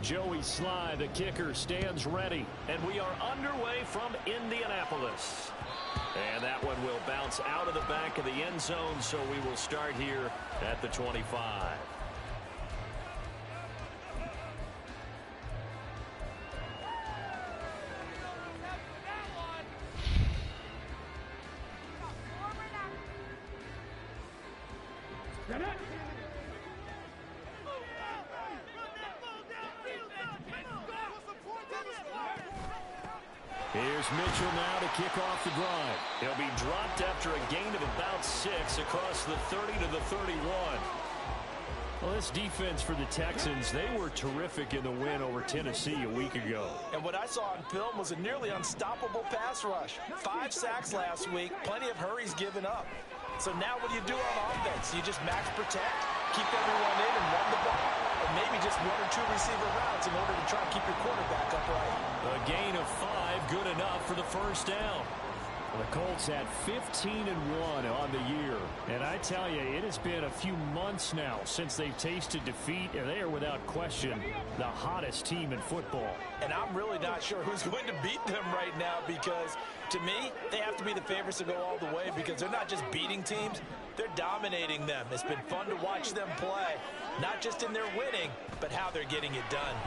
Joey Sly, the kicker, stands ready. And we are underway from Indianapolis. And that one will bounce out of the back of the end zone, so we will start here at the 25. Here's Mitchell now to kick off the drive. He'll be dropped after a gain of about 6 across the 30 to the 31. Well, this defense for the Texans, they were terrific in the win over Tennessee a week ago. And what I saw on film was a nearly unstoppable pass rush. 5 sacks last week, plenty of hurries given up. So now what do you do on offense? You just max protect, keep everyone in and run the ball, or maybe just 1 or 2 receiver routes in order to try and keep your quarterback upright. A gain of 5, good enough for the first down. The Colts had 15-1 on the year. And I tell you, it has been a few months now since they've tasted defeat, and they are without question the hottest team in football. And I'm really not sure who's going to beat them right now, because to me, they have to be the favorites to go all the way, because they're not just beating teams, they're dominating them. It's been fun to watch them play, not just in their winning, but how they're getting it done.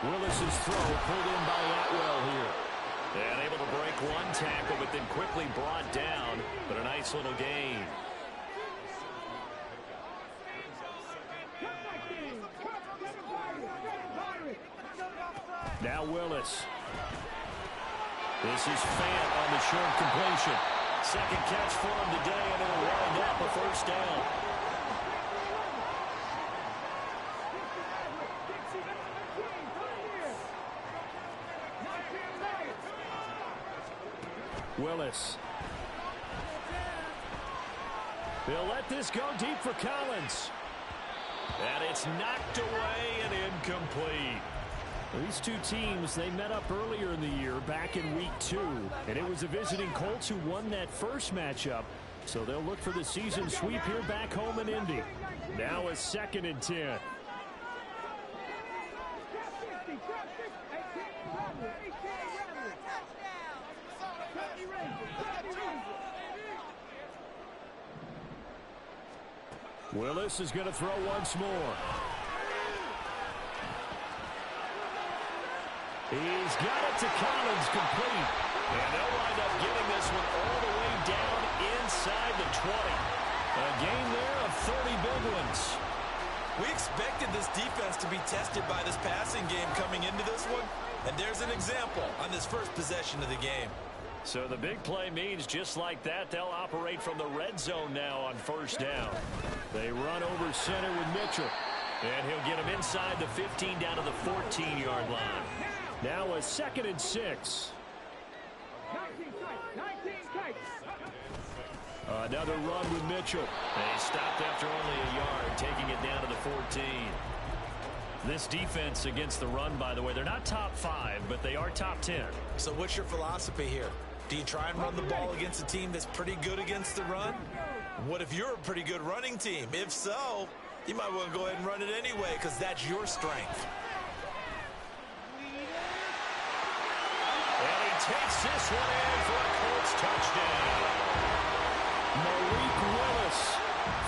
Willis's throw pulled in by Atwell here. And able to break one tackle, but then quickly brought down. But a nice little gain. Now Willis. This is Fant on the short completion. Second catch for him today, and it'll wind up a first down. Willis. They'll let this go deep for Collins. And it's knocked away and incomplete. These two teams, they met up earlier in the year, back in week 2. And it was the visiting Colts who won that first matchup. So they'll look for the season sweep here back home in Indy. Now a 2nd and 10. Willis is going to throw once more. He's got it to Collins, complete. And they'll wind up getting this one all the way down inside the 20. A gain there of 30 big ones. We expected this defense to be tested by this passing game coming into this one. And there's an example on this first possession of the game. So the big play means just like that, they'll operate from the red zone now on first down. They run over center with Mitchell. And he'll get him inside the 15 down to the 14-yard line. Now a 2nd and 6. Another run with Mitchell. And he stopped after only a yard, taking it down to the 14. This defense against the run, by the way, they're not top 5, but they are top 10. So what's your philosophy here? Do you try and run the ball against a team that's pretty good against the run? What if you're a pretty good running team? If so, you might want to go ahead and run it anyway, because that's your strength. And he takes this one in for a Colts touchdown. Malik Willis,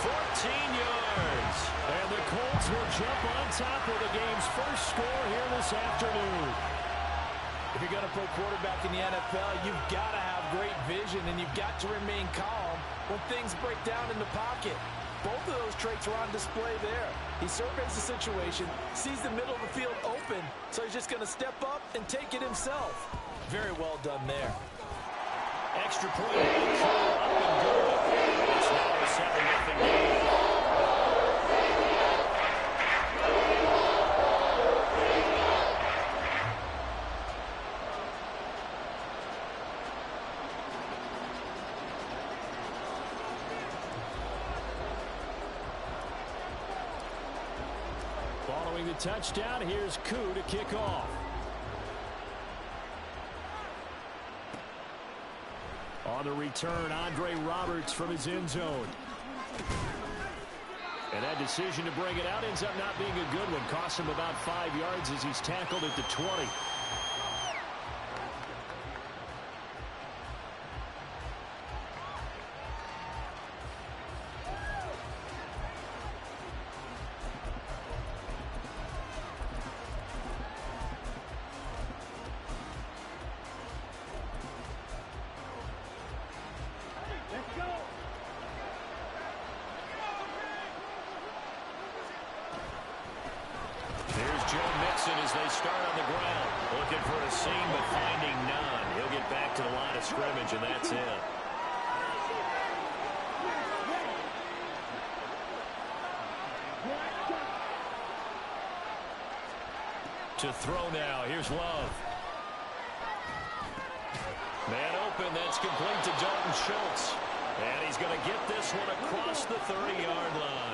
14 yards. And the Colts will jump on top of the game's first score here this afternoon. If you're going to play quarterback in the NFL, you've got to have great vision, and you've got to remain calm when things break down in the pocket. Both of those traits were on display there. He surveys the situation, sees the middle of the field open, so he's just going to step up and take it himself. Very well done there. Extra point, up and good. It's now a 7-0 game. Following the touchdown, here's Koo to kick off. On the return, Andre Roberts from his end zone. And that decision to bring it out ends up not being a good one. Costs him about 5 yards as he's tackled at the 20. As they start on the ground, looking for a seam but finding none. He'll get back to the line of scrimmage, and that's it. To throw now, here's Love. Man open, that's complete to Dalton Schultz. And he's going to get this one across the 30-yard line.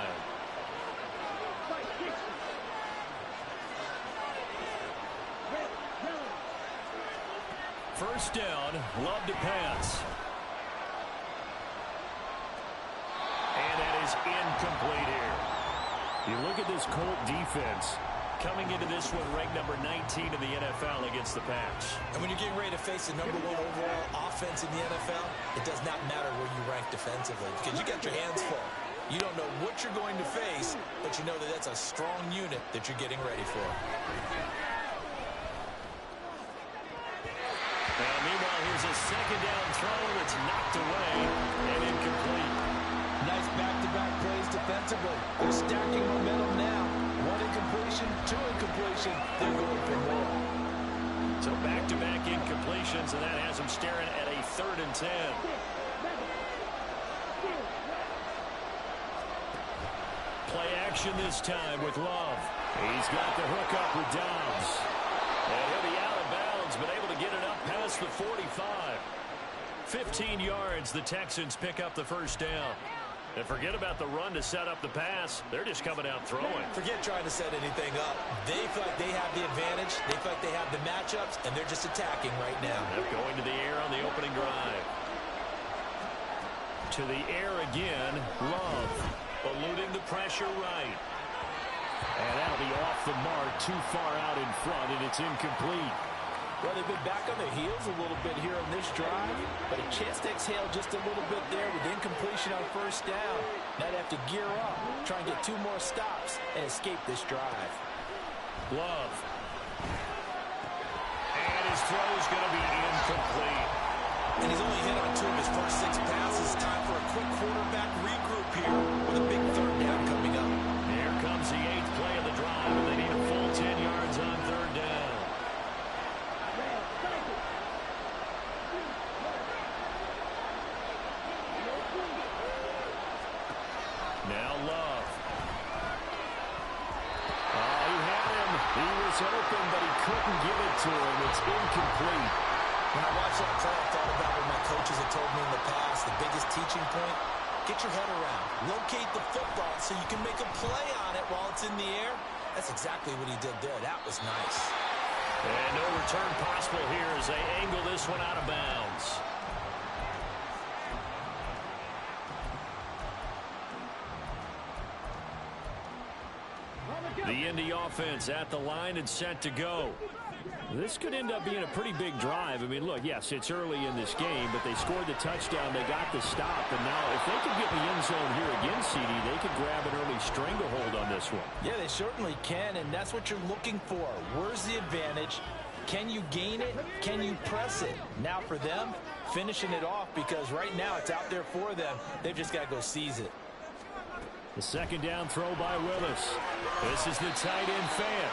First down, Love to pass. And that is incomplete here. You look at this Colt defense coming into this one ranked number 19 in the NFL against the pass. And when you're getting ready to face the #1 overall offense in the NFL, it does not matter where you rank defensively because you got your hands full. You don't know what you're going to face, but you know that that's a strong unit that you're getting ready for. Meanwhile, here's a second down throw that's knocked away and incomplete. Nice back-to-back plays defensively. They're stacking momentum now. 1 incompletion, 2 incompletion. They're going for more. So back-to-back incompletions, and that has them staring at a 3rd and 10. Play action this time with Love. He's got the hook up with Dobbs. And he'll be out of bounds, but able to get it up past the 45. 15 yards, the Texans pick up the first down. And forget about the run to set up the pass. They're just coming out throwing. Forget trying to set anything up. They feel like they have the advantage. They feel like they have the matchups, and they're just attacking right now. They're going to the air on the opening drive. To the air again, Love. Eluding the pressure right. And that'll be off the mark, too far out in front, and it's incomplete. Well, they've been back on their heels a little bit here on this drive, but a chance to exhale just a little bit there with incompletion on first down. Now they have to gear up, try and get 2 more stops, and escape this drive. Love. And his throw is going to be incomplete. And he's only hit on 2 of his first 6 passes. Time for a quick quarterback regroup here with a big 3rd down coming up. Here comes the 8th play of the drive, and they need a full 10 yards on 3rd down. Now Love. Oh, he had him. He was open, but he couldn't give it to him. It's incomplete. When I watched that play, I thought about what my coaches have told me in the past. The biggest teaching point, get your head around. Locate the football so you can make a play on it while it's in the air. That's exactly what he did there. That was nice. And no return possible here as they angle this one out of bounds. The Indy offense at the line and set to go. This could end up being a pretty big drive. I mean, look, yes, it's early in this game, but they scored the touchdown. They got the stop. And now if they could get in the end zone here again, CD, they could grab an early stranglehold on this one. Yeah, they certainly can, and that's what you're looking for. Where's the advantage? Can you gain it? Can you press it? Now for them, finishing it off because right now it's out there for them. They've just got to go seize it. The second down throw by Willis. This is the tight end fan.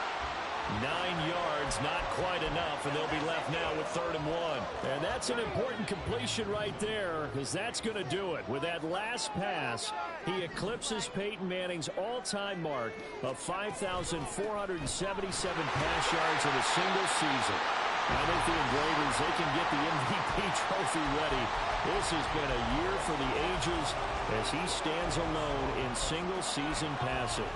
9 yards, not quite enough, and they'll be left now with 3rd and 1. And that's an important completion right there, because that's going to do it. With that last pass, he eclipses Peyton Manning's all-time mark of 5,477 pass yards in a single season. I think the Engravers, they can get the MVP trophy ready. This has been a year for the ages as he stands alone in single-season passing.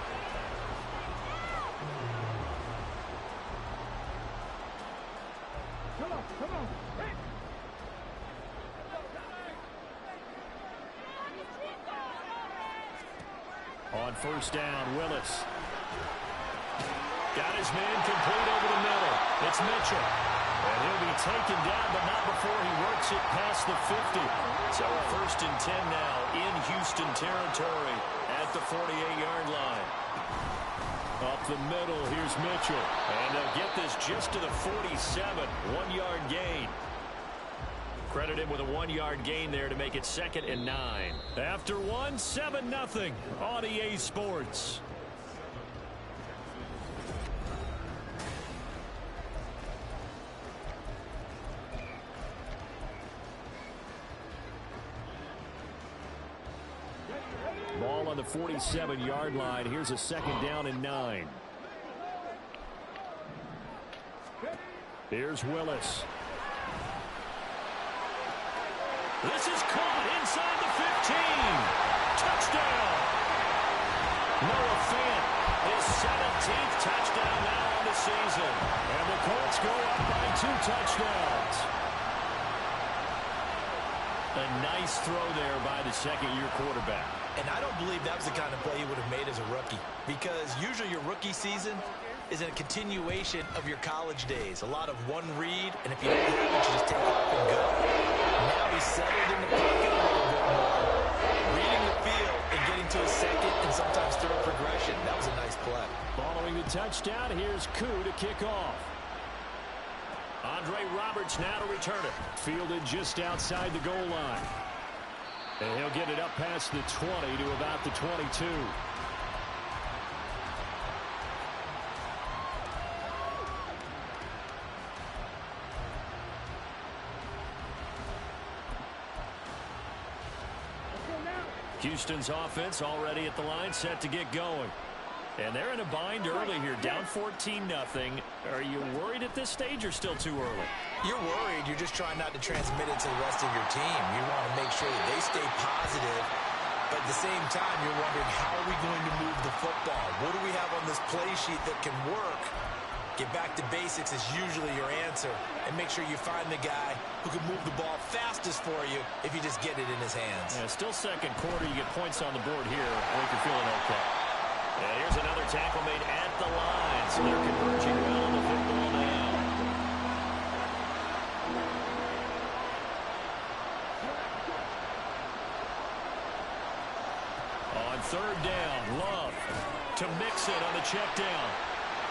On first down, Willis. Got his man complete over the middle. It's Mitchell. And he'll be taken down, but not before he works it past the 50. So a 1st and 10 now in Houston territory at the 48-yard line. Up the middle, here's Mitchell. And they'll get this just to the 47. 1-yard gain. Credit him with a 1-yard gain there to make it 2nd and 9. After 1, 7-0 on EA Sports. Ball on the 47-yard line. Here's a 2nd down and 9. Here's Willis. This is caught inside the 15. Touchdown. Noah Fant, his 17th touchdown now on the season. And the Colts go up by 2 touchdowns. A nice throw there by the second-year quarterback. And I don't believe that was the kind of play he would have made as a rookie, because usually your rookie season is a continuation of your college days. A lot of one read, and if you don't have it, you just take off and go. Now he's settled in the pocket a little bit more, reading the field and getting to a second and sometimes third progression. That was a nice play. Following the touchdown, here's Koo to kick off. Andre Roberts now to return it. Fielded just outside the goal line. And he'll get it up past the 20 to about the 22. Houston's offense already at the line, set to get going. And they're in a bind early here, down 14-0. Are you worried at this stage or still too early? You're worried. You're just trying not to transmit it to the rest of your team. You want to make sure that they stay positive. But at the same time, you're wondering, how are we going to move the football? What do we have on this play sheet that can work? Get back to basics is usually your answer. And make sure you find the guy who can move the ball fastest for you if you just get it in his hands. Yeah, still second quarter. You get points on the board here. I think you're feeling okay. And here's another tackle made at the line. So they're converging well on the football now. On 3rd down, Love to mix it on the check down.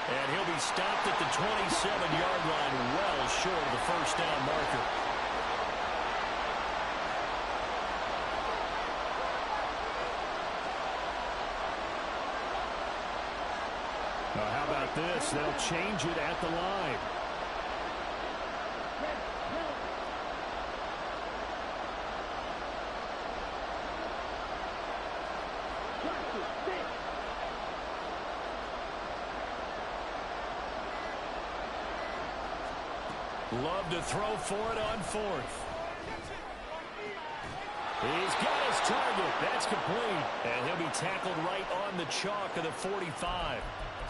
And he'll be stopped at the 27-yard line, well short of the 1st down marker. Now, how about this? They'll change it at the line. Love to throw for it on 4th. He's got his target. That's complete. And he'll be tackled right on the chalk of the 45.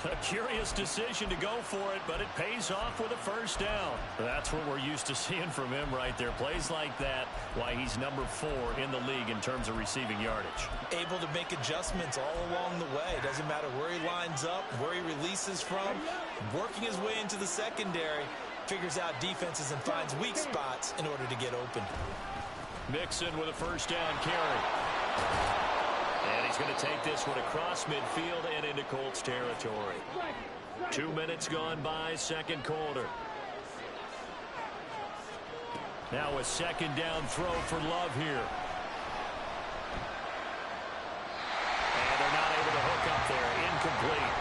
A curious decision to go for it, but it pays off with a 1st down. That's what we're used to seeing from him right there. Plays like that, why he's number 4 in the league in terms of receiving yardage. Able to make adjustments all along the way. Doesn't matter where he lines up, where he releases from. Working his way into the secondary, figures out defenses and finds weak spots in order to get open. Mixon with a 1st down carry. And he's going to take this one across midfield and into Colts territory. 2 minutes gone by, second quarter. Now a 2nd down throw for Love here. And they're not able to hook up there. Incomplete.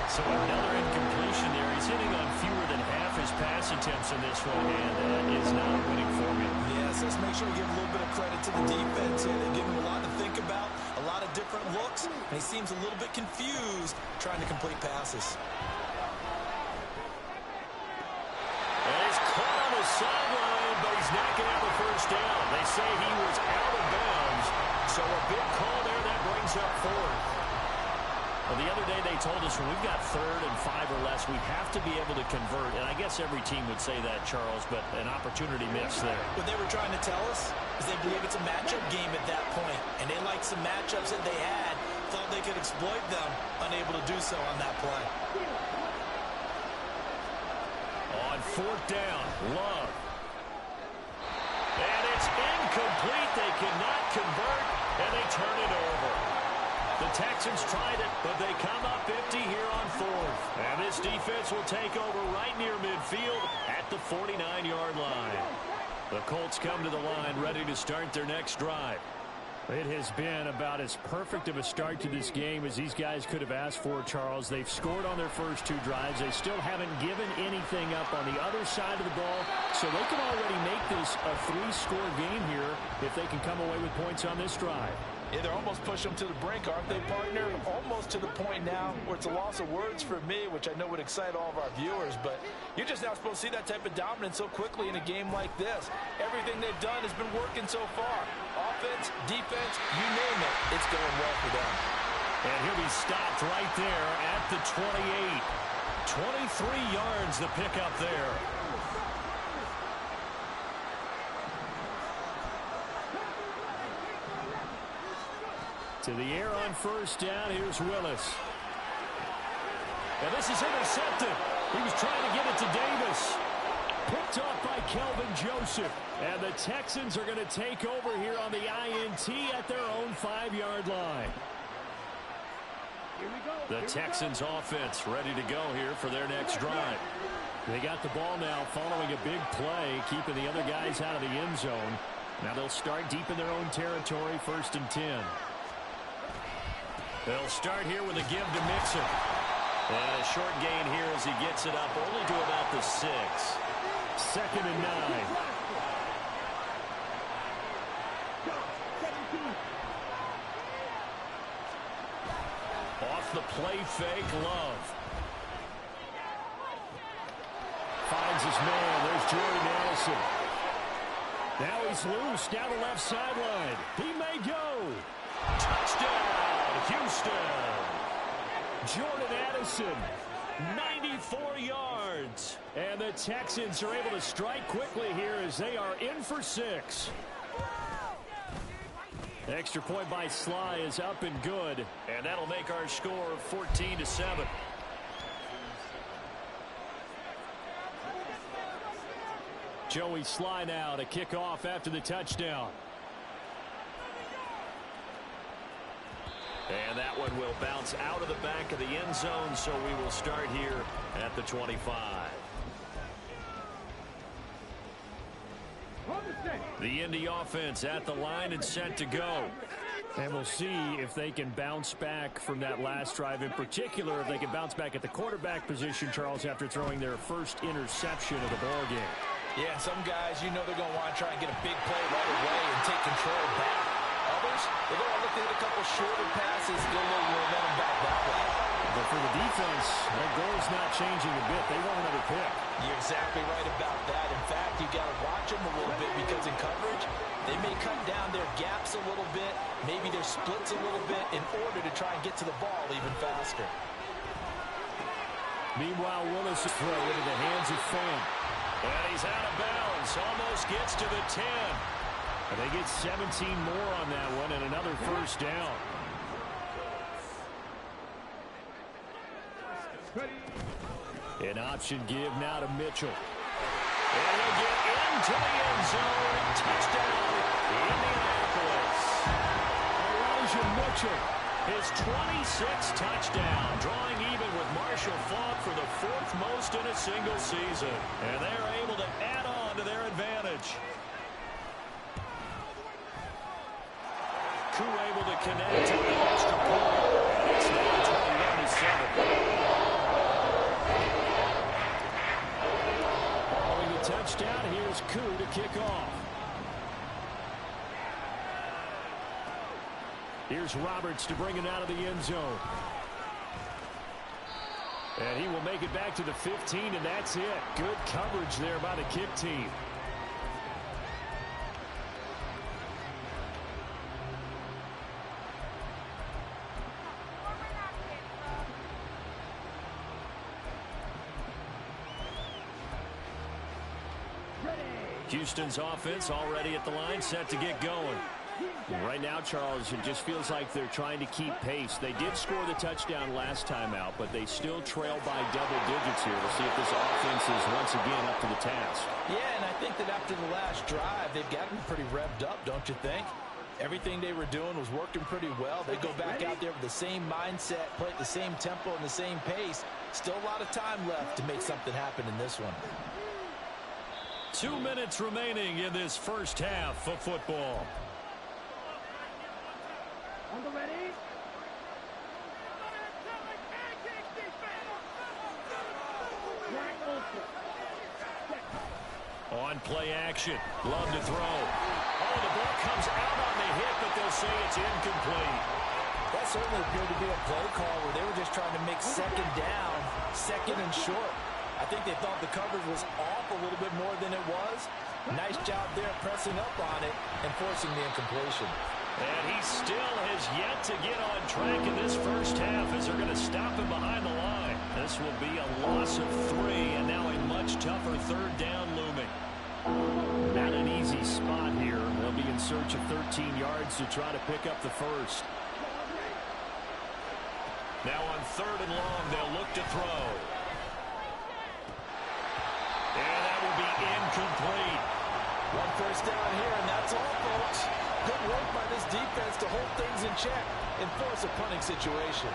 So another incompletion there. He's hitting on fewer than half his pass attempts in this one, and that is not a winning formula. Yes, let's make sure we give a little bit of credit to the defense here. They give him a lot to think about, a lot of different looks, and he seems a little bit confused trying to complete passes. And he's caught on the sideline, but he's not going to have a 1st down. They say he was out of bounds, so a big call there that brings up 4th. Well, the other day they told us when we've got 3rd and 5 or less, we have to be able to convert. And I guess every team would say that, Charles, but an opportunity missed there. What they were trying to tell us is they believe it's a matchup game at that point. And they liked some matchups that they had, thought they could exploit them, unable to do so on that play. On fourth down, Love. And it's incomplete. They cannot convert, and they turn it over. The Texans tried it, but they come up empty here on fourth. And this defense will take over right near midfield at the 49-yard line. The Colts come to the line ready to start their next drive. It has been about as perfect of a start to this game as these guys could have asked for, Charles. They've scored on their first two drives. They still haven't given anything up on the other side of the ball, so they can already make this a three-score game here if they can come away with points on this drive. Yeah, they're almost pushing them to the brink, aren't they, partner? Almost to the point now where it's a loss of words for me, which I know would excite all of our viewers, but you're just not supposed to see that type of dominance so quickly in a game like this. Everything they've done has been working so far. Offense, defense, you name it, it's going well for them. And he'll be stopped right there at the 28. 23 yards the pickup there. To the air on first down. Here's Willis. And this is intercepted. He was trying to get it to Davis. Picked off by Kelvin Joseph. And the Texans are going to take over here on the INT at their own 5-yard line. The Texans offense ready to go here for their next drive. They got the ball now following a big play, keeping the other guys out of the end zone. Now they'll start deep in their own territory, 1st and 10. They'll start here with a give to Mixon. And a short gain here as he gets it up only to about the 6. 2nd and 9. Off the play fake, Love. Finds his man. There's Jordan Addison. Now he's loose down the left sideline. He may go. Touchdown, Houston. Jordan Addison, 94 yards. And the Texans are able to strike quickly here as they are in for 6. The extra point by Sly is up and good. And that'll make our score 14-7. Joey Sly now to kick off after the touchdown. And that one will bounce out of the back of the end zone, so we will start here at the 25. The Indy offense at the line and set to go. And we'll see if they can bounce back from that last drive. In particular, if they can bounce back at the quarterback position, Charles, after throwing their first interception of the ballgame. Yeah, some guys, you know they're going to want to try and get a big play right away and take control back. Others, they're going to look at a couple shorter passes, get a little momentum back that way. But for the defense, their goal is not changing a bit. They want another pick. You're exactly right about that. In fact, you got to watch them a little bit because in coverage, they may cut down their gaps a little bit, maybe their splits a little bit in order to try and get to the ball even faster. Meanwhile, Willis is thrown into the hands of Fant. And he's out of bounds. Almost gets to the 10. And they get 17 more on that one and another first down. An option give now to Mitchell. And he'll get into the end zone. Touchdown, Indianapolis. Elijah Mitchell, his 26th touchdown, drawing even with Marshall Faulk for the 4th most in a single season. And they're able to add on to their advantage. Koo able to connect to the extra point. It's now 21-7. Following the touchdown, here's Koo to kick off. Here's Roberts to bring it out of the end zone. And he will make it back to the 15, and that's it. Good coverage there by the kick team. Houston's offense already at the line, set to get going. Right now, Charles, it just feels like they're trying to keep pace. They did score the touchdown last time out, but they still trail by double digits here. We'll see if this offense is once again up to the task. Yeah, and I think that after the last drive, they've gotten pretty revved up, don't you think? Everything they were doing was working pretty well. They go back out there with the same mindset, play at the same tempo and the same pace. Still a lot of time left to make something happen in this one. 2 minutes remaining in this first half of football. On play action. Love to throw. Oh, the ball comes out on the hit, but they'll say it's incomplete. That certainly appeared to be a play call where they were just trying to make second down, second and short. I think they thought the coverage was off a little bit more than it was. Nice job there pressing up on it and forcing the incompletion. And he still has yet to get on track in this first half as they're going to stop him behind the line. This will be a loss of 3 and now a much tougher third down looming. Not an easy spot here. They'll be in search of 13 yards to try to pick up the first. Now on 3rd and long, they'll look to throw. And that will be incomplete. One first down here, and that's all, folks. Good work by this defense to hold things in check and force a punting situation.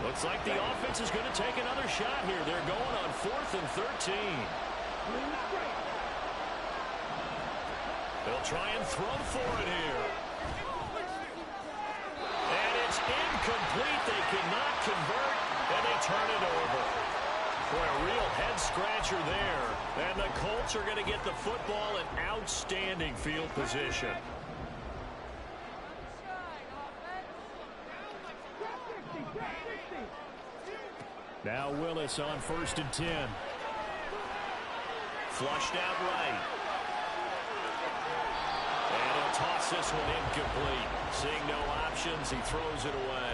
Looks like the offense is going to take another shot here. They're going on 4th and 13. They'll try and throw for it here. And it's incomplete. They cannot convert, and they turn it over. Boy, a real head-scratcher there. And the Colts are going to get the football in outstanding field position. Now Willis on 1st and 10. Flushed out right. And he'll toss this one incomplete. Seeing no options, he throws it away.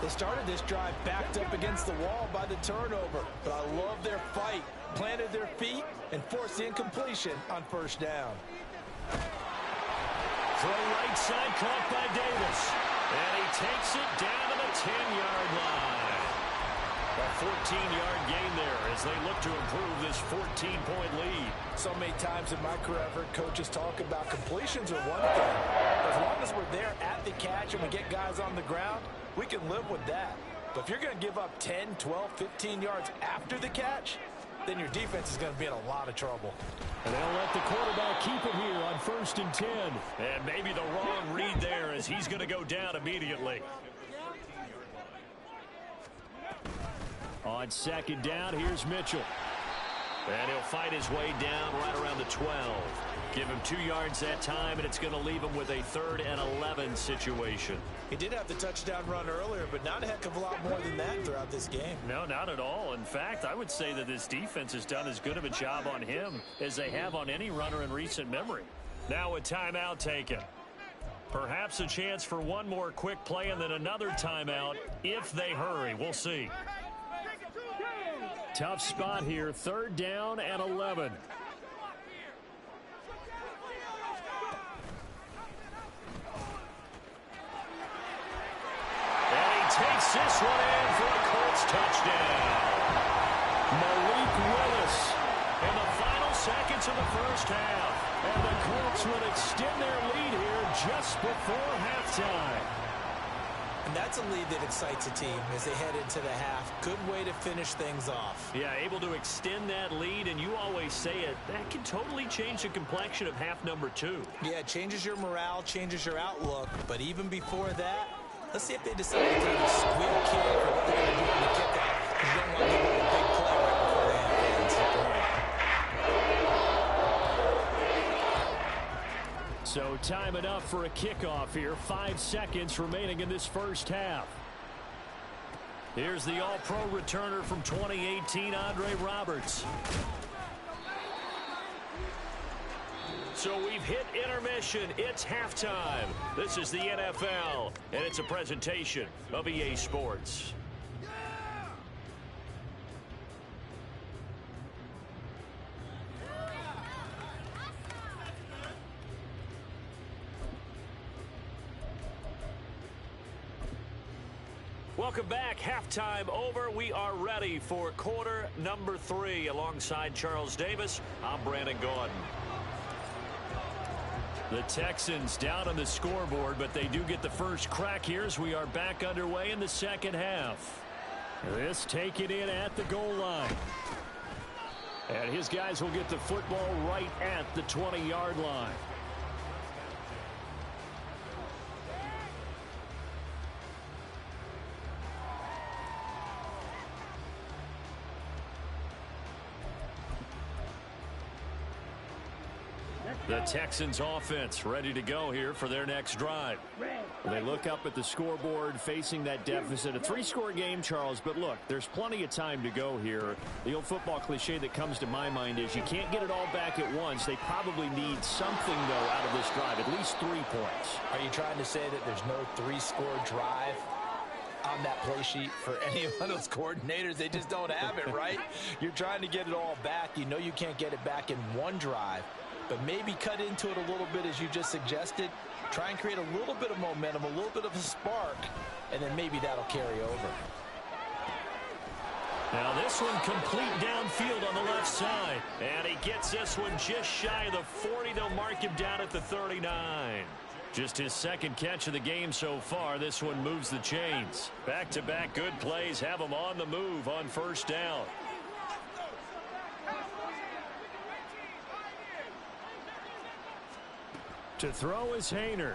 They started this drive backed up against the wall by the turnover, but I love their fight. Planted their feet and forced the incompletion on 1st down. Throw right side caught by Davis. And he takes it down to the 10-yard line. A 14-yard gain there as they look to improve this 14-point lead. So many times in my career, I've heard coaches talk about completions are one thing. As long as we're there at the catch and we get guys on the ground, we can live with that. But if you're going to give up 10, 12, 15 yards after the catch, then your defense is going to be in a lot of trouble. And they'll let the quarterback keep it here on 1st and 10. And maybe the wrong read there as he's going to go down immediately. On 2nd down, here's Mitchell. And he'll fight his way down right around the 12. Give him 2 yards that time, and it's going to leave him with a 3rd and 11 situation. He did have the touchdown run earlier, but not a heck of a lot more than that throughout this game. No, not at all. In fact, I would say that this defense has done as good of a job on him as they have on any runner in recent memory. Now a timeout taken. Perhaps a chance for one more quick play and then another timeout if they hurry. We'll see. Tough spot here. 3rd down and 11. Takes this one in for a Colts touchdown. Malik Willis in the final seconds of the first half. And the Colts will extend their lead here just before halftime. And that's a lead that excites a team as they head into the half. Good way to finish things off. Yeah, able to extend that lead, and you always say it, that can totally change the complexion of half number 2. Yeah, it changes your morale, changes your outlook. But even before that, let's see if they decide to take a squib kick or what they're going to do on the kickoff. Because you don't want to give them a big play right before the half ends. So time enough for a kickoff here. 5 seconds remaining in this first half. Here's the all-pro returner from 2018, Andre Roberts. So we've hit intermission. It's halftime. This is the NFL, and it's a presentation of EA Sports. Welcome back. Halftime over. We are ready for quarter number 3. Alongside Charles Davis, I'm Brandon Gordon. The Texans down on the scoreboard, but they do get the first crack here as we are back underway in the second half. This taken in at the goal line. And his guys will get the football right at the 20-yard line. The Texans offense ready to go here for their next drive. They look up at the scoreboard facing that deficit. A 3-score game, Charles, but look, there's plenty of time to go here. The old football cliche that comes to my mind is you can't get it all back at once. They probably need something, though, out of this drive, at least 3 points. Are you trying to say that there's no 3-score drive on that play sheet for any of those coordinators? They just don't have it, right? You're trying to get it all back. You know you can't get it back in one drive. But maybe cut into it a little bit as you just suggested. Try and create a little bit of momentum, a little bit of a spark, and then maybe that'll carry over. Now this one complete downfield on the left side. And he gets this one just shy of the 40. They'll mark him down at the 39. Just his second catch of the game so far. This one moves the chains. Back-to-back good plays have him on the move on first down. To throw is Haener.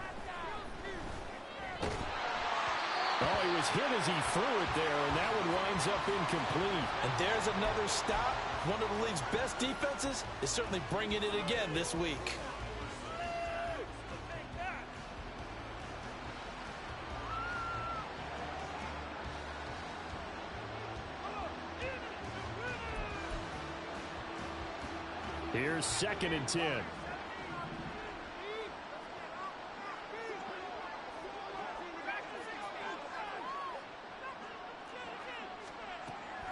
Oh, he was hit as he threw it there, and that one winds up incomplete. And there's another stop. One of the league's best defenses is certainly bringing it again this week. Here's 2nd and 10.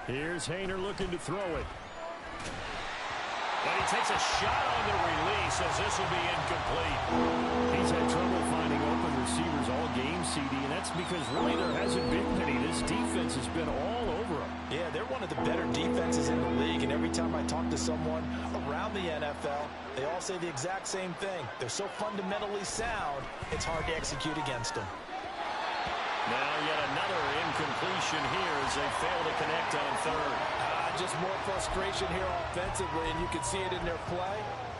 Here's Haener looking to throw it. And he takes a shot on the release as this will be incomplete. He's had trouble finding open receivers all game, CD, and that's because really there hasn't been any. This defense has been all over him. Yeah, they're one of the better defenses in the league, and every time I talk to someone around the NFL, they all say the exact same thing. They're so fundamentally sound, it's hard to execute against them. Now yet another incompletion here as they fail to connect on 3rd. Just more frustration here offensively, and you can see it in their play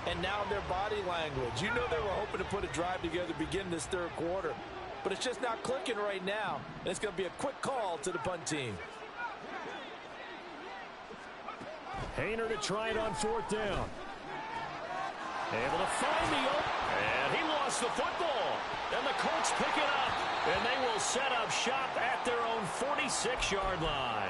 and now in their body language. You know they were hoping to put a drive together to begin this 3rd quarter, but it's just not clicking right now, and it's going to be a quick call to the punt team. Haener to try it on 4th down. Able to find the open. And he lost the football. And the Colts pick it up. And they will set up shop at their own 46-yard line.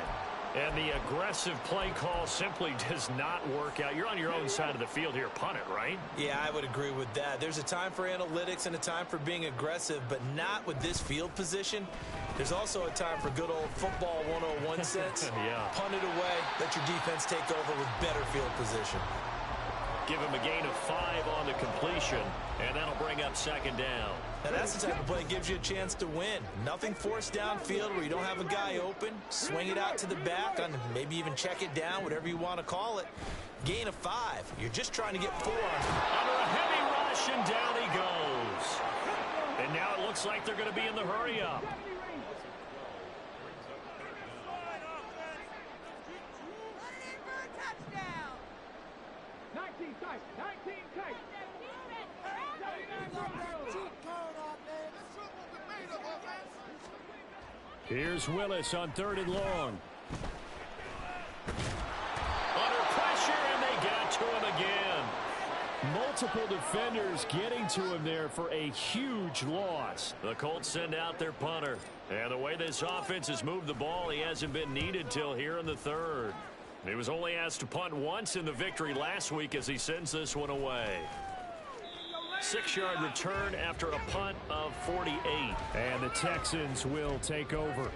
And the aggressive play call simply does not work out. You're on your own side of the field here. Punt it, right? Yeah, I would agree with that. There's a time for analytics and a time for being aggressive, but not with this field position. There's also a time for good old football 101 sense. Yeah. Punt it away. Let your defense take over with better field position. Give him a gain of 5 on the completion, and that'll bring up 2nd down. Now that's the type of play that gives you a chance to win. Nothing forced downfield where you don't have a guy open. Swing it out to the back, on maybe even check it down, whatever you want to call it. Gain of 5. You're just trying to get 4. Under a heavy rush, and down he goes. And now it looks like they're going to be in the hurry-up. Here's Willis on 3rd and long. Under pressure, and they got to him again. Multiple defenders getting to him there for a huge loss. The Colts send out their punter. And the way this offense has moved the ball, he hasn't been needed till here in the 3rd. He was only asked to punt once in the victory last week as he sends this one away. 6-yard return after a punt of 48. And the Texans will take over.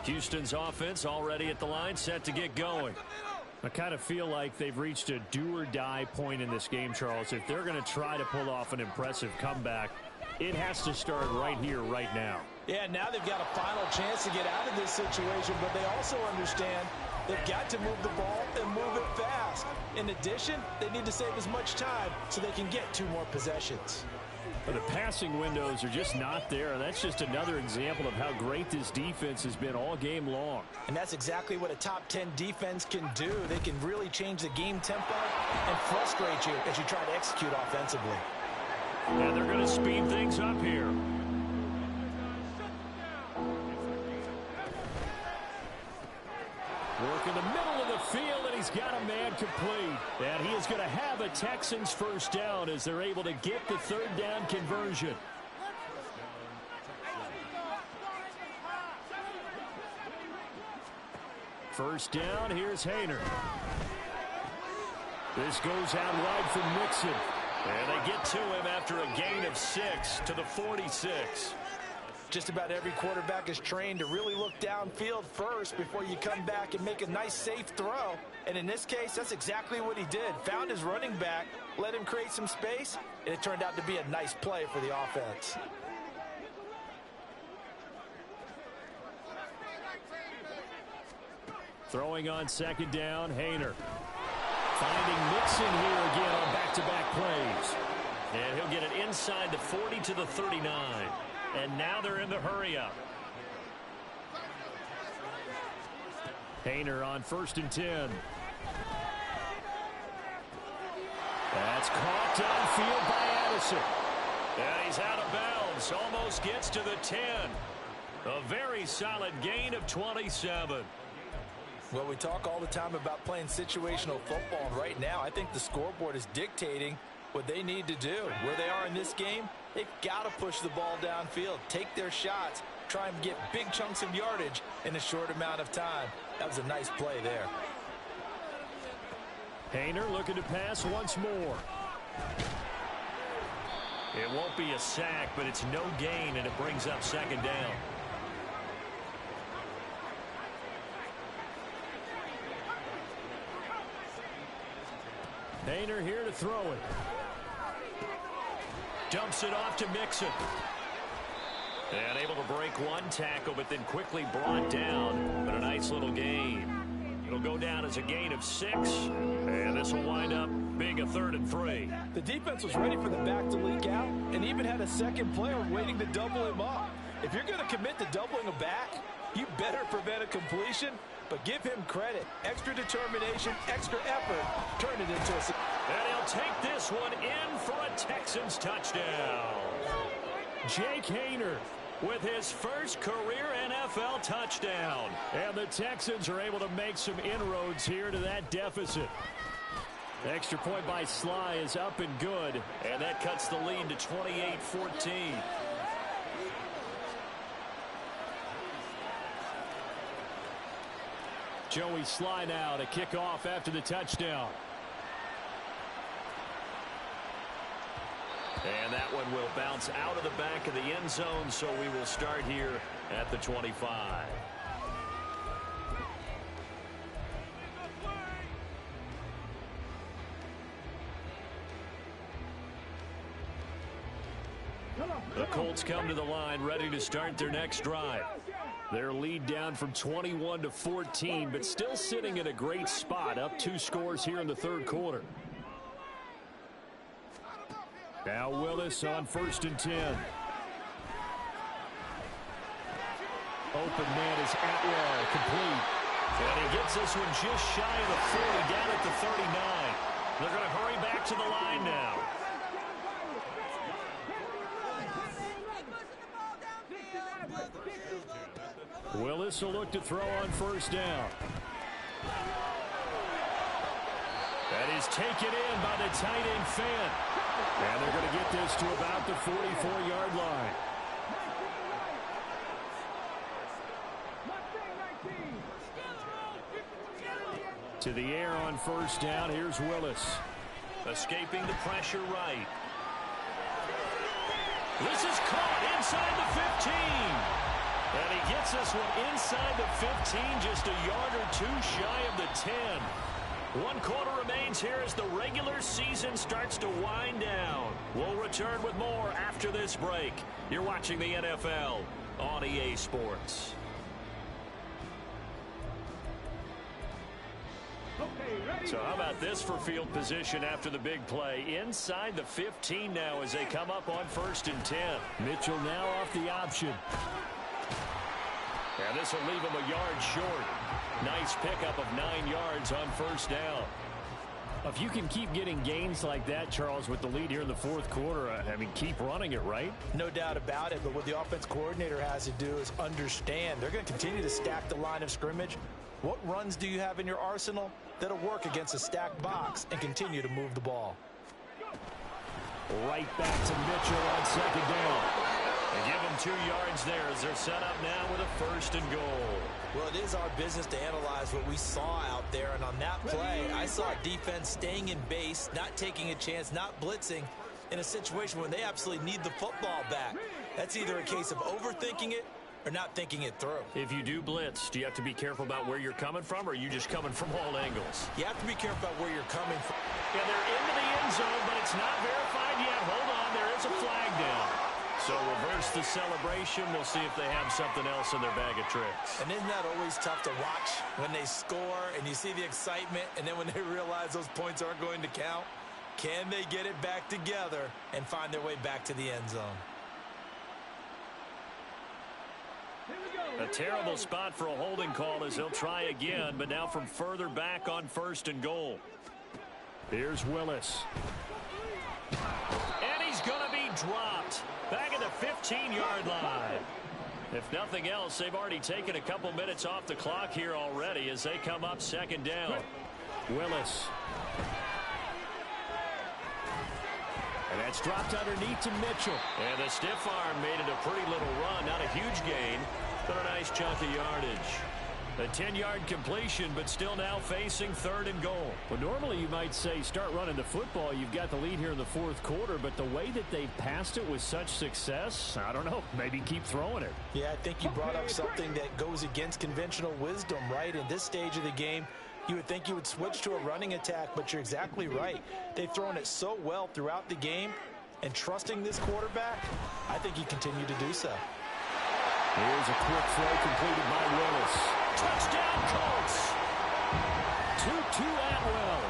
Houston's offense already at the line, set to get going. I kind of feel like they've reached a do-or-die point in this game, Charles. If they're going to try to pull off an impressive comeback, it has to start right here, right now. Yeah, now they've got a final chance to get out of this situation, but they also understand they've got to move the ball and move it fast. In addition, they need to save as much time so they can get 2 more possessions. But the passing windows are just not there. That's just another example of how great this defense has been all game long. And that's exactly what a top 10 defense can do. They can really change the game tempo and frustrate you as you try to execute offensively. And they're going to speed things up here. Work in the middle of the field, and he's got a man complete. And he is going to have a Texans first down as they're able to get the 3rd down conversion. First down, here's Hayner. This goes out wide for Mixon. And they get to him after a gain of 6 to the 46. Just about every quarterback is trained to really look downfield first before you come back and make a nice, safe throw. And in this case, that's exactly what he did. Found his running back, let him create some space, and it turned out to be a nice play for the offense. Throwing on 2nd down, Hayner. Finding Mixon here again on back-to-back plays. And he'll get it inside the 40 to the 39. And now they're in the hurry-up. Hayner on 1st and 10. That's caught downfield by Addison. And he's out of bounds. Almost gets to the 10. A very solid gain of 27. Well, we talk all the time about playing situational football, and right now I think the scoreboard is dictating what they need to do. Where they are in this game, they've got to push the ball downfield, take their shots, try and get big chunks of yardage in a short amount of time. That was a nice play there. Hayner looking to pass once more. It won't be a sack, but it's no gain, and it brings up 2nd down. Hayner here to throw it. Dumps it off to Mixon. And able to break one tackle, but then quickly brought down. But a nice little gain. It'll go down as a gain of 6. And this will wind up being a 3rd and 3. The defense was ready for the back to leak out and even had a second player waiting to double him up. If you're going to commit to doubling a back, you better prevent a completion. But give him credit. Extra determination, extra effort. Turn it into a... And he'll take this one in for a Texans touchdown. Jake Hayner with his first career NFL touchdown. And the Texans are able to make some inroads here to that deficit. The extra point by Sly is up and good. And that cuts the lead to 28-14. Joey Sly now to kick off after the touchdown. And that one will bounce out of the back of the end zone, so we will start here at the 25. The Colts come to the line ready to start their next drive. Their lead down from 21 to 14, but still sitting in a great spot, up 2 scores here in the 3rd quarter. Now Willis on 1st and 10. Open man is Atwell, complete. And he gets this one just shy of the 40, down at the 39. They're going to hurry back to the line now. Willis will look to throw on 1st down. That is taken in by the tight end Finn. And they're going to get this to about the 44-yard line. To the air on 1st down. Here's Willis. Escaping the pressure right. This is caught inside the 15. And he gets this one inside the 15, just a yard or 2 shy of the 10. One quarter remains here as the regular season starts to wind down. We'll return with more after this break. You're watching the NFL on EA Sports. So how about this for field position after the big play? Inside the 15 now as they come up on 1st and 10. Mitchell now off the option. And this will leave him a yard short. Nice pickup of 9 yards on 1st down. If you can keep getting gains like that, Charles, with the lead here in the 4th quarter, I mean, keep running it, right? No doubt about it, but what the offense coordinator has to do is understand they're going to continue to stack the line of scrimmage. What runs do you have in your arsenal that'll work against a stacked box and continue to move the ball? Right back to Mitchell on 2nd down. And give him 2 yards there as they're set up now with a 1st and goal. Well, it is our business to analyze what we saw out there, and on that play, I saw defense staying in base, not taking a chance, not blitzing in a situation where they absolutely need the football back. That's either a case of overthinking it or not thinking it through. If you do blitz, do you have to be careful about where you're coming from, or are you just coming from all angles? You have to be careful about where you're coming from. Yeah, they're into the end zone, but it's not verified yet. Hold on, there is a flag down. So reverse the celebration. We'll see if they have something else in their bag of tricks. And isn't that always tough to watch when they score and you see the excitement, and then when they realize those points aren't going to count? Can they get it back together and find their way back to the end zone? A terrible spot for a holding call as he'll try again, but now from further back on 1st and goal. Here's Willis. And he's going to be dropped back at the 15-yard line. If nothing else, they've already taken a couple minutes off the clock here already as they come up 2nd down. Willis. And that's dropped underneath to Mitchell. And the stiff arm made it a pretty little run. Not a huge gain, but a nice chunk of yardage. A 10-yard completion, but still now facing 3rd and goal. Well, normally you might say start running the football. You've got the lead here in the 4th quarter, but the way that they've passed it with such success, I don't know, maybe keep throwing it. Yeah, I think you brought up something that goes against conventional wisdom, right? In this stage of the game, you would think you would switch to a running attack, but you're exactly right. They've thrown it so well throughout the game, and trusting this quarterback, I think you continue to do so. Here's a quick throw completed by Willis. Touchdown, Colts. Tutu Atwell.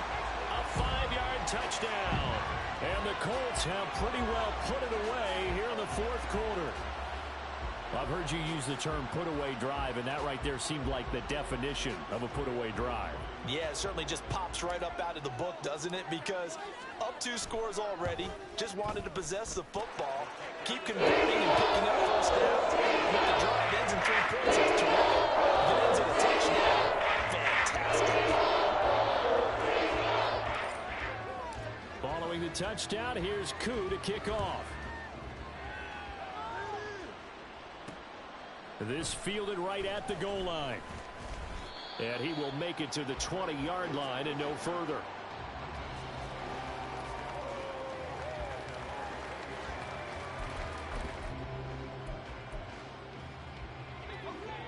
A 5-yard touchdown. And the Colts have pretty well put it away here in the 4th quarter. I've heard you use the term put-away drive, and that right there seemed like the definition of a put-away drive. Yeah, it certainly just pops right up out of the book, doesn't it? Because up 2 scores already, just wanted to possess the football, keep converting and picking up first downs. And if the drive ends in 3 points, that's terrific. If it ends in a touchdown, fantastic. Following the touchdown, here's Koo to kick off. This fielded right at the goal line. And he will make it to the 20-yard line and no further.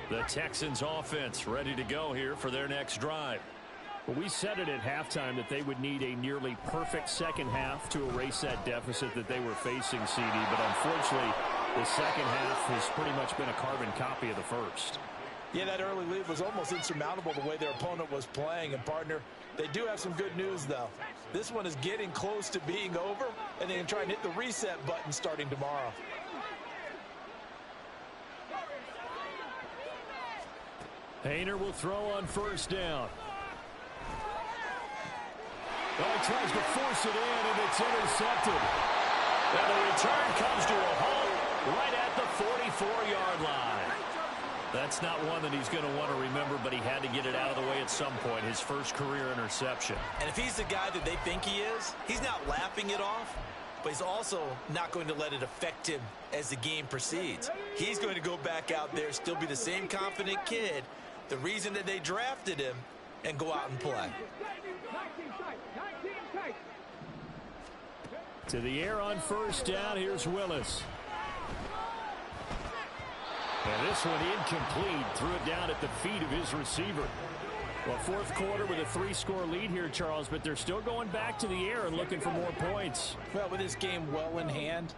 The Texans offense ready to go here for their next drive. Well, we said it at halftime that they would need a nearly perfect second half to erase that deficit that they were facing, CD. But unfortunately, the second half has pretty much been a carbon copy of the first. Yeah, that early lead was almost insurmountable the way their opponent was playing. And, partner, they do have some good news, though. This one is getting close to being over, and they can try and hit the reset button starting tomorrow. Hayner will throw on 1st down. Well, he tries to force it in, and it's intercepted. And the return comes to a halt right at the 44-yard line. That's not one that he's going to want to remember, but he had to get it out of the way at some point, his first career interception. And if he's the guy that they think he is, he's not laughing it off, but he's also not going to let it affect him as the game proceeds. He's going to go back out there, still be the same confident kid, the reason that they drafted him, and go out and play. To the air on 1st down, here's Willis. And this one incomplete, threw it down at the feet of his receiver. Well, fourth quarter with a 3-score lead here, Charles, but they're still going back to the air and looking for more points. Well, with this game well in hand,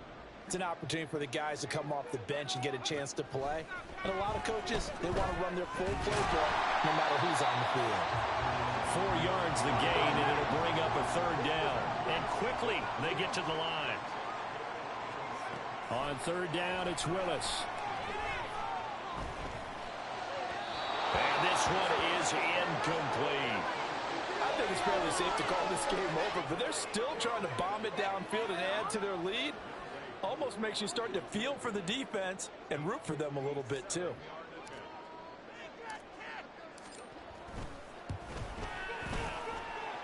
it's an opportunity for the guys to come off the bench and get a chance to play. And a lot of coaches, they want to run their full playbook no matter who's on the field. 4 yards the gain, and it'll bring up a third down. And quickly, they get to the line. On third down, it's Willis. And this one is incomplete. I think it's fairly safe to call this game over, but they're still trying to bomb it downfield and add to their lead. Almost makes you start to feel for the defense and root for them a little bit, too.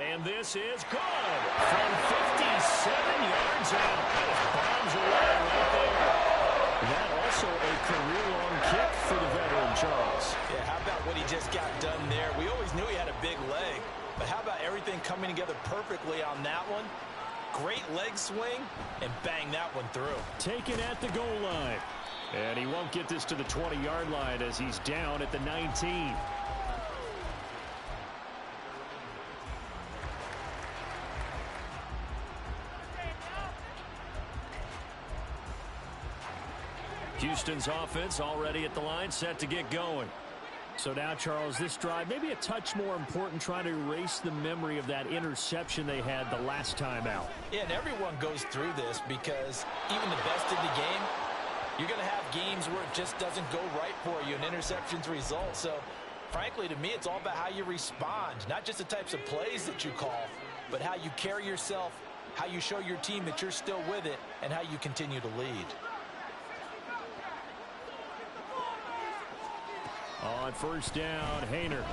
And this is good. From 57 yards out. Bombs away right there. That also a career-long kick for the veteran, Charles. Yeah, how about what he just got done there? We always knew he had a big leg, but how about everything coming together perfectly on that one? Great leg swing, and bang that one through. Taken at the goal line. And he won't get this to the 20-yard line as he's down at the 19. Houston's offense already at the line, set to get going. So now, Charles, this drive maybe a touch more important, trying to erase the memory of that interception they had the last time out. Yeah, and everyone goes through this because even the best in the game, you're going to have games where it just doesn't go right for you, and interceptions result. So, frankly, to me, it's all about how you respond, not just the types of plays that you call, but how you carry yourself, how you show your team that you're still with it, and how you continue to lead. On first down, Haener.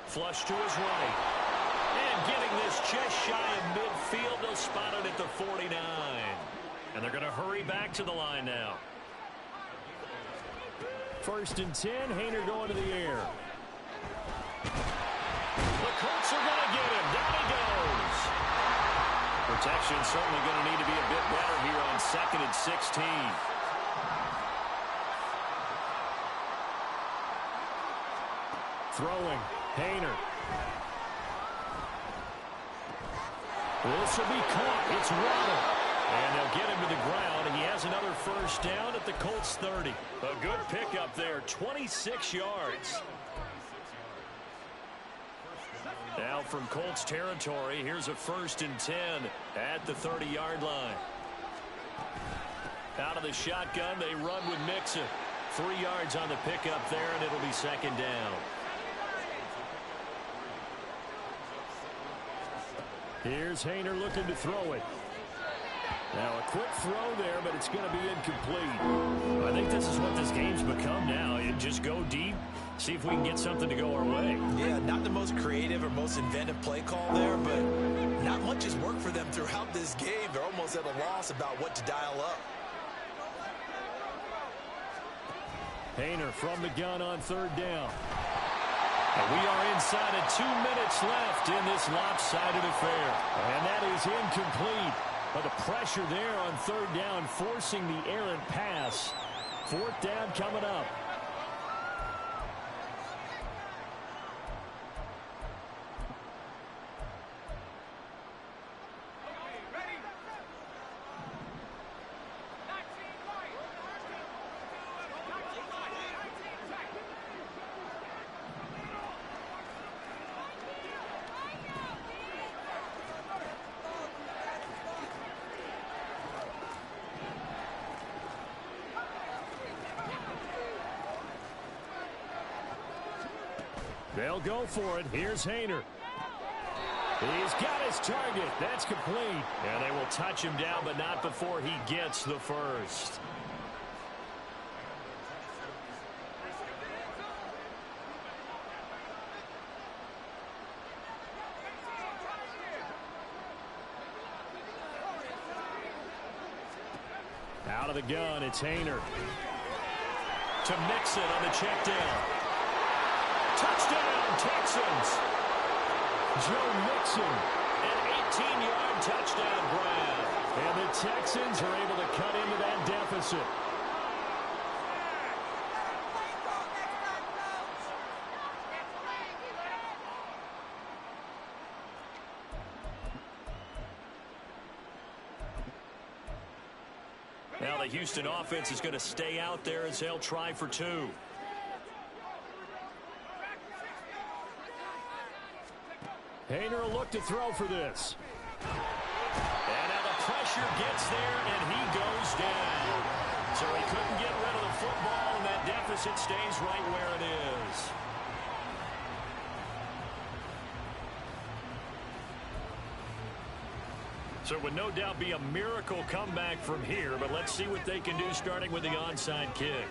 Flush to his right. And getting this just shy of midfield, they'll spot it at the 49. And they're going to hurry back to the line now. First and 10, Haener going to the air. The Colts are going to get him. Down he goes. Protection certainly going to need to be a bit better here on 2nd and 16. Throwing, Haener. This will be caught. It's Waddle. And they'll get him to the ground. He has another first down at the Colts 30. A good pickup there, 26 yards. Now from Colts territory, here's a first and 10 at the 30-yard line. Out of the shotgun, they run with Mixon. 3 yards on the pickup there, and it'll be second down. Here's Haener looking to throw it. Now a quick throw there, but it's going to be incomplete. I think this is what this game's become now. You just go deep, see if we can get something to go our way. Yeah, not the most creative or most inventive play call there, but not much has worked for them throughout this game. They're almost at a loss about what to dial up. Haener from the gun on third down. And we are inside of 2 minutes left in this lopsided affair. And that is incomplete. But the pressure there on third down, forcing the errant pass. Fourth down coming up. They'll go for it. Here's Haener. He's got his target. That's complete. And they will touch him down, but not before he gets the first. Out of the gun, it's Haener. To Mixon on the check down. Touchdown, Texans. Joe Mixon, an 18-yard touchdown grab. And the Texans are able to cut into that deficit. the Houston offense is going to stay out there as they'll try for two. Hayner will look to throw for this. And now the pressure gets there, and he goes down. So he couldn't get rid of the football, and that deficit stays right where it is. So it would no doubt be a miracle comeback from here, but let's see what they can do starting with the onside kick.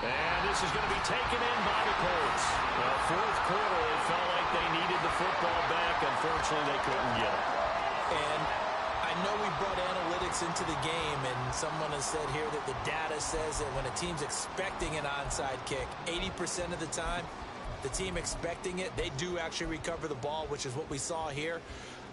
And this is going to be taken in by the Colts. Well, fourth quarter, they felt like they needed the football back. Unfortunately, they couldn't get it. And I know we brought analytics into the game, and someone has said here that the data says that when a team's expecting an onside kick, 80% of the time, the team expecting it, they do actually recover the ball, which is what we saw here.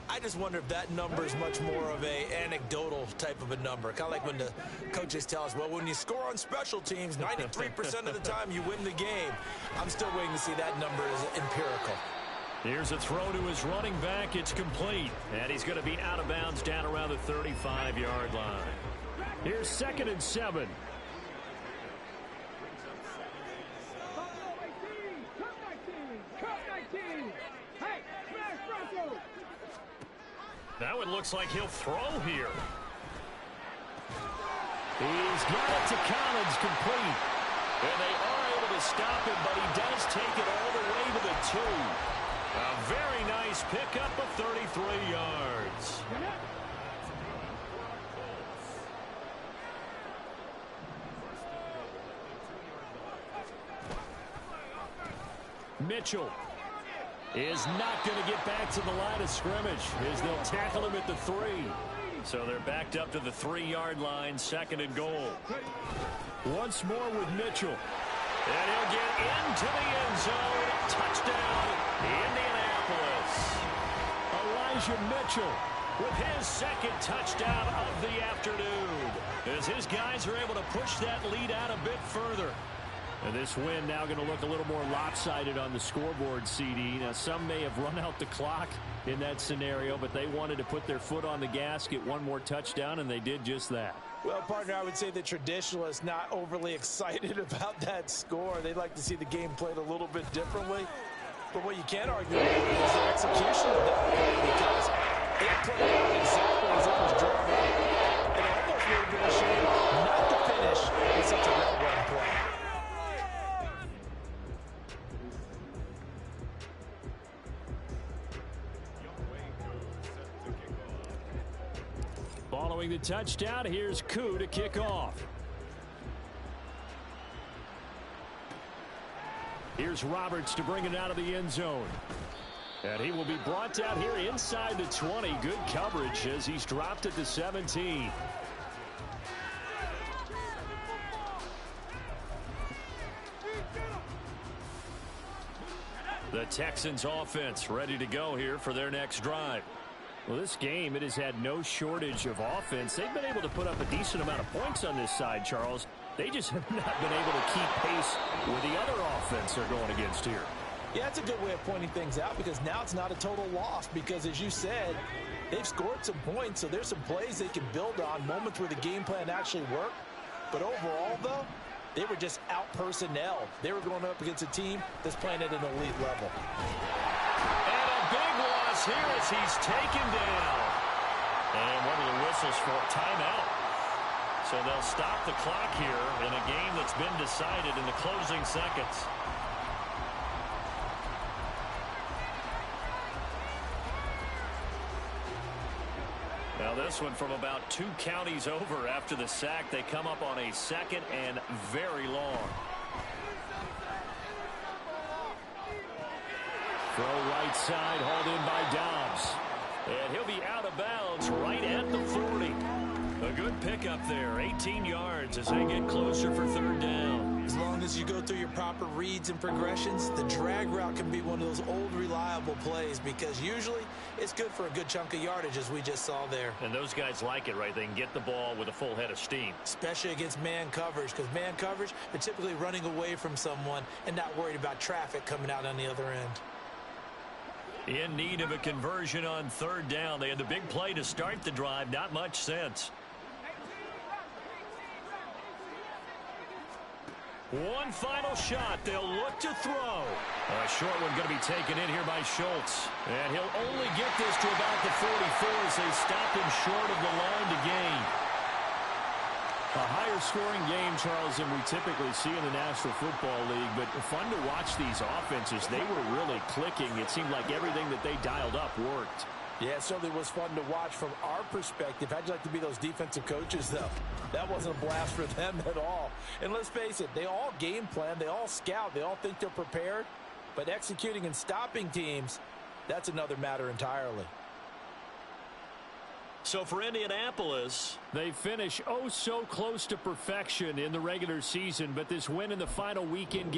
I just wonder if that number is much more of a anecdotal type of a number. Kind of like when the coaches tell us, well, when you score on special teams, 93% of the time you win the game. I'm still waiting to see that number is empirical. Here's a throw to his running back. It's complete. And he's going to be out of bounds down around the 35-yard line. Here's 2nd and 7. That one looks like he'll throw here. He's got it to Collins, complete. And they are able to stop him, but he does take it all the way to the 2. A very nice pickup of 33 yards. Mitchell is not going to get back to the line of scrimmage as they'll tackle him at the 3. So they're backed up to the 3-yard line, 2nd and goal. Once more with Mitchell. And he'll get into the end zone. Touchdown, Indianapolis. Elijah Mitchell with his 2nd touchdown of the afternoon, as his guys are able to push that lead out a bit further. And this win now going to look a little more lopsided on the scoreboard, CD. Now, some may have run out the clock in that scenario, but they wanted to put their foot on the gas, get one more touchdown, and they did just that. Well, partner, I would say the traditionalists not overly excited about that score. They'd like to see the game played a little bit differently. But what you can't argue about is the execution of that play, because it played out exactly as it was drawn up. It almost would have been a shame not to finish with such a well-run play. Following the touchdown, here's Koo to kick off. Here's Roberts to bring it out of the end zone. And he will be brought down here inside the 20. Good coverage as he's dropped at the 17. The Texans offense ready to go here for their next drive. Well, this game, it has had no shortage of offense. They've been able to put up a decent amount of points on this side, Charles. They just have not been able to keep pace with the other offense they're going against here. Yeah, it's a good way of pointing things out, because now it's not a total loss, because as you said, they've scored some points, so there's some plays they can build on, moments where the game plan actually worked. But overall, though, they were just out personnel. They were going up against a team that's playing at an elite level. And a big loss here as he's taken down. And one of the whistles for a timeout. So they'll stop the clock here in a game that's been decided in the closing seconds. Now this one from about 2 counties over after the sack. They come up on a 2nd and very long. Throw right side, hauled in by Dobbs. And he'll be out of bounds right at the 40. A good pickup there, 18 yards as they get closer for 3rd down. As long as you go through your proper reads and progressions, the drag route can be one of those old reliable plays, because usually it's good for a good chunk of yardage, as we just saw there. And those guys like it, right? They can get the ball with a full head of steam. Especially against man coverage, because man coverage, they're typically running away from someone and not worried about traffic coming out on the other end. In need of a conversion on third down. They had the big play to start the drive. Not much sense. One final shot. They'll look to throw. A short one going to be taken in here by Schultz. And he'll only get this to about the 44 as they stop him short of the line to gain. A higher scoring game, Charles, than we typically see in the National Football League, but fun to watch these offenses. They were really clicking. It seemed like everything that they dialed up worked. Yeah, it certainly was fun to watch from our perspective. How'd you like to be those defensive coaches, though? That wasn't a blast for them at all. And let's face it, they all game plan, they all scout, they all think they're prepared, but executing and stopping teams, that's another matter entirely. So for Indianapolis, they finish oh so close to perfection in the regular season, but this win in the final weekend